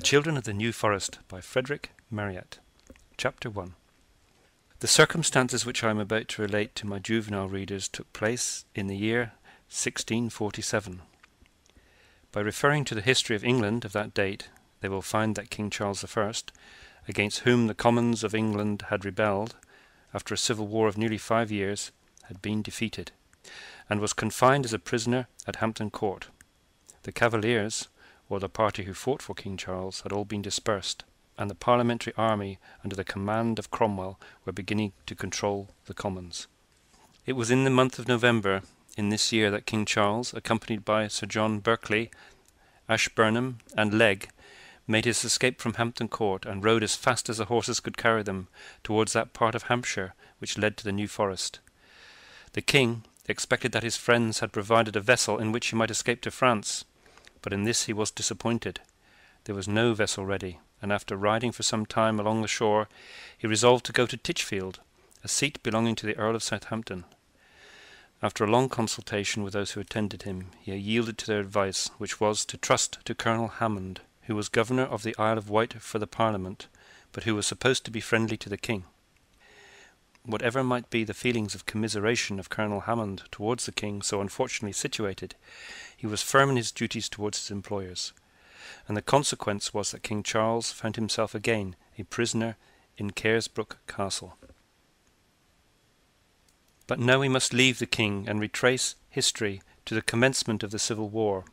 Children of the New Forest by Frederick Marryat. Chapter 1. The circumstances which I am about to relate to my juvenile readers took place in the year 1647. By referring to the history of England of that date, they will find that King Charles I, against whom the Commons of England had rebelled, after a civil war of nearly 5 years, had been defeated, and was confined as a prisoner at Hampton Court. The Cavaliers, or the party who fought for King Charles, had all been dispersed, and the parliamentary army under the command of Cromwell were beginning to control the Commons. It was in the month of November in this year that King Charles, accompanied by Sir John Berkeley, Ashburnham, and Legge, made his escape from Hampton Court and rode as fast as the horses could carry them towards that part of Hampshire which led to the New Forest. The king expected that his friends had provided a vessel in which he might escape to France, but in this he was disappointed. There was no vessel ready, and after riding for some time along the shore, he resolved to go to Titchfield, a seat belonging to the Earl of Southampton. After a long consultation with those who attended him, he yielded to their advice, which was to trust to Colonel Hammond, who was governor of the Isle of Wight for the Parliament, but who was supposed to be friendly to the king. Whatever might be the feelings of commiseration of Colonel Hammond towards the king so unfortunately situated, he was firm in his duties towards his employers, and the consequence was that King Charles found himself again a prisoner in Carisbrooke Castle. But now we must leave the king and retrace history to the commencement of the Civil War.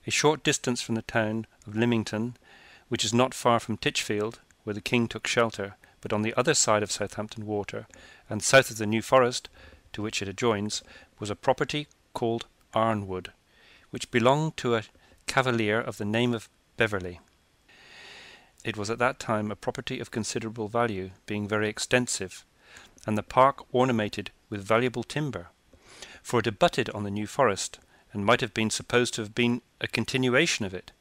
A short distance from the town of Lymington, which is not far from Titchfield, where the king took shelter, but on the other side of Southampton Water, and south of the New Forest, to which it adjoins, was a property called Arnwood, which belonged to a cavalier of the name of Beverley. It was at that time a property of considerable value, being very extensive, and the park ornamented with valuable timber, for it abutted on the New Forest, and might have been supposed to have been a continuation of it.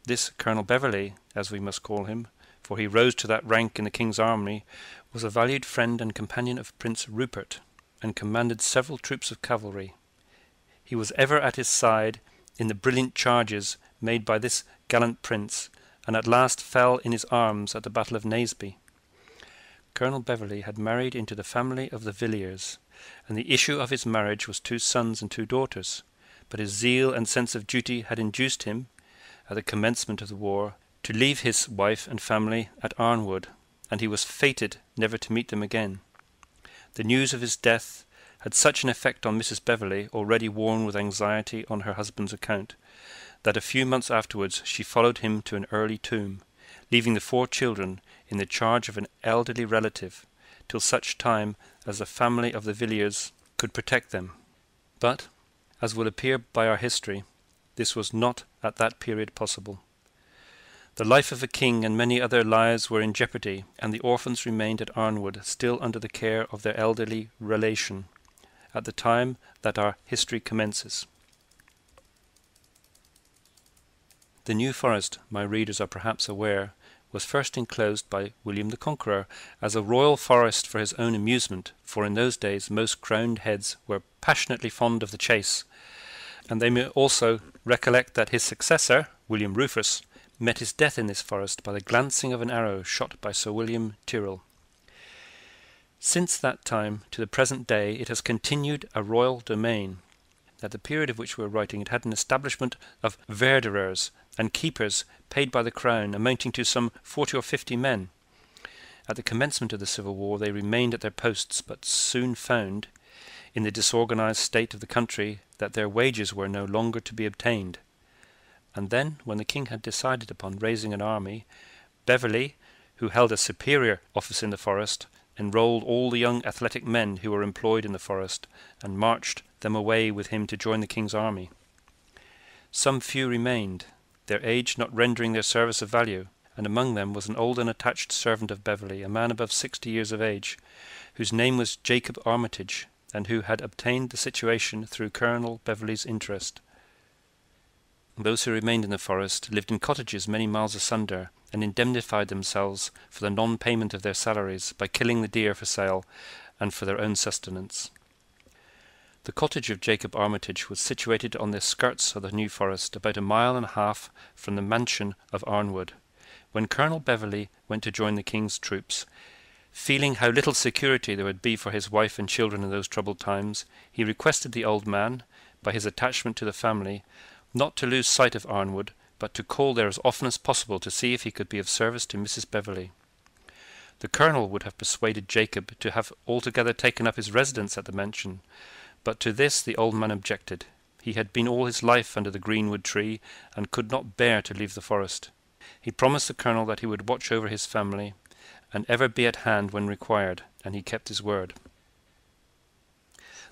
This Colonel Beverley, as we must call him, for he rose to that rank in the king's army, was a valued friend and companion of Prince Rupert, and commanded several troops of cavalry. He was ever at his side in the brilliant charges made by this gallant prince, and at last fell in his arms at the Battle of Naseby. Colonel Beverley had married into the family of the Villiers, and the issue of his marriage was 2 sons and 2 daughters, but his zeal and sense of duty had induced him, at the commencement of the war, to leave his wife and family at Arnwood, and he was fated never to meet them again. The news of his death had such an effect on Mrs. Beverley, already worn with anxiety on her husband's account, that a few months afterwards she followed him to an early tomb, leaving the 4 children in the charge of an elderly relative, till such time as the family of the Villiers could protect them. But, as will appear by our history, this was not at that period possible. The life of a king and many other lives were in jeopardy, and the orphans remained at Arnwood, still under the care of their elderly relation, at the time that our history commences. The New Forest, my readers are perhaps aware, was first enclosed by William the Conqueror as a royal forest for his own amusement, for in those days most crowned heads were passionately fond of the chase, and they may also recollect that his successor, William Rufus, met his death in this forest by the glancing of an arrow shot by Sir William Tyrrell. Since that time to the present day it has continued a royal domain. At the period of which we are writing, it had an establishment of verderers and keepers paid by the crown, amounting to some 40 or 50 men. At the commencement of the Civil War they remained at their posts, but soon found, in the disorganized state of the country, that their wages were no longer to be obtained. And then, when the king had decided upon raising an army, Beverley, who held a superior office in the forest, enrolled all the young athletic men who were employed in the forest, and marched them away with him to join the king's army. Some few remained, their age not rendering their service of value, and among them was an old and attached servant of Beverley, a man above 60 years of age, whose name was Jacob Armitage, and who had obtained the situation through Colonel Beverley's interest. Those who remained in the forest lived in cottages many miles asunder, and indemnified themselves for the non-payment of their salaries by killing the deer for sale and for their own sustenance. The cottage of Jacob Armitage was situated on the skirts of the New Forest, about 1.5 miles from the mansion of Arnwood. When Colonel Beverley went to join the king's troops, feeling how little security there would be for his wife and children in those troubled times, he requested the old man, by his attachment to the family, not to lose sight of Arnwood, but to call there as often as possible to see if he could be of service to Mrs. Beverley. The colonel would have persuaded Jacob to have altogether taken up his residence at the mansion, but to this the old man objected. He had been all his life under the greenwood tree, and could not bear to leave the forest. He promised the colonel that he would watch over his family, and ever be at hand when required, and he kept his word.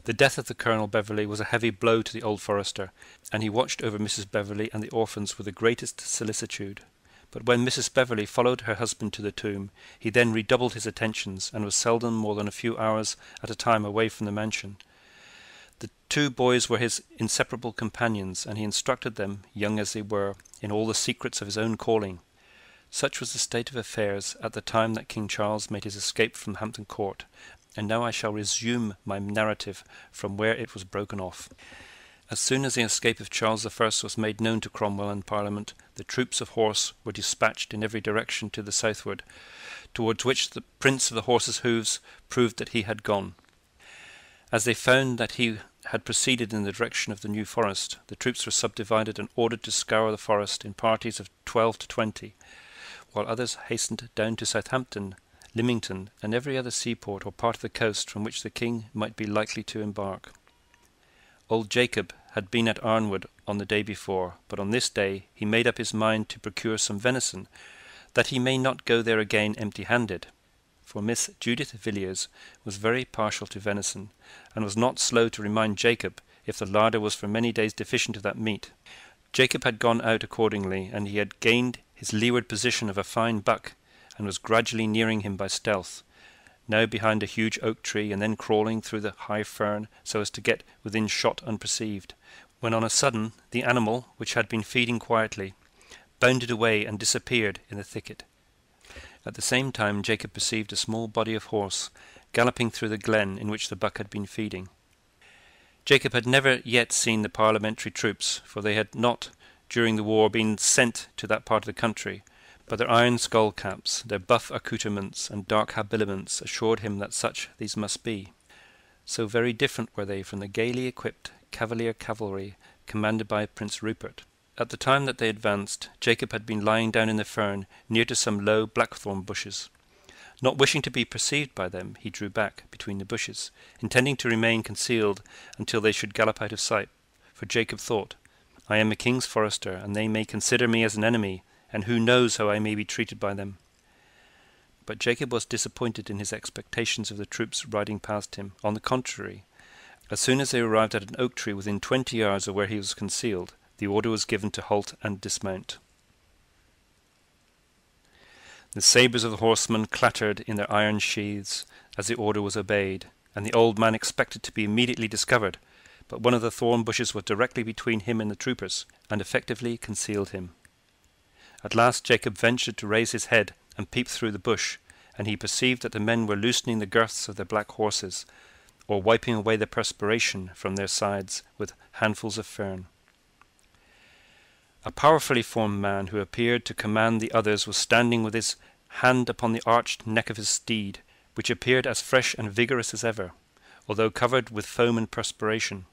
The death of the Colonel Beverley was a heavy blow to the old forester, and he watched over Mrs. Beverley and the orphans with the greatest solicitude. But when Mrs. Beverley followed her husband to the tomb, he then redoubled his attentions, and was seldom more than a few hours at a time away from the mansion. The two boys were his inseparable companions, and he instructed them, young as they were, in all the secrets of his own calling. Such was the state of affairs at the time that King Charles made his escape from Hampton Court, and now I shall resume my narrative from where it was broken off. As soon as the escape of Charles I was made known to Cromwell and Parliament, the troops of horse were dispatched in every direction to the southward, towards which the prints of the horses' hoofs proved that he had gone. As they found that he had proceeded in the direction of the New Forest, the troops were subdivided and ordered to scour the forest in parties of 12 to 20, while others hastened down to Southampton, Lymington, and every other seaport or part of the coast from which the king might be likely to embark. Old Jacob had been at Arnwood on the day before, but on this day he made up his mind to procure some venison, that he may not go there again empty-handed. For Miss Judith Villiers was very partial to venison, and was not slow to remind Jacob if the larder was for many days deficient of that meat. Jacob had gone out accordingly, and he had gained his leeward position of a fine buck, and was gradually nearing him by stealth, now behind a huge oak tree, and then crawling through the high fern so as to get within shot unperceived, when on a sudden the animal, which had been feeding quietly, bounded away and disappeared in the thicket. At the same time Jacob perceived a small body of horse galloping through the glen in which the buck had been feeding. Jacob had never yet seen the parliamentary troops, for they had not during the war been sent to that part of the country, but their iron skull-caps, their buff accoutrements, and dark habiliments assured him that such these must be. So very different were they from the gaily equipped Cavalier cavalry commanded by Prince Rupert. At the time that they advanced, Jacob had been lying down in the fern near to some low blackthorn bushes. Not wishing to be perceived by them, he drew back between the bushes, intending to remain concealed until they should gallop out of sight, for Jacob thought, "I am a king's forester, and they may consider me as an enemy, and who knows how I may be treated by them?" But Jacob was disappointed in his expectations of the troops riding past him. On the contrary, as soon as they arrived at an oak tree within 20 yards of where he was concealed, the order was given to halt and dismount. The sabres of the horsemen clattered in their iron sheaths as the order was obeyed, and the old man expected to be immediately discovered, but one of the thorn bushes was directly between him and the troopers, and effectively concealed him. At last Jacob ventured to raise his head and peep through the bush, and he perceived that the men were loosening the girths of their black horses, or wiping away the perspiration from their sides with handfuls of fern. A powerfully formed man who appeared to command the others was standing with his hand upon the arched neck of his steed, which appeared as fresh and vigorous as ever, although covered with foam and perspiration.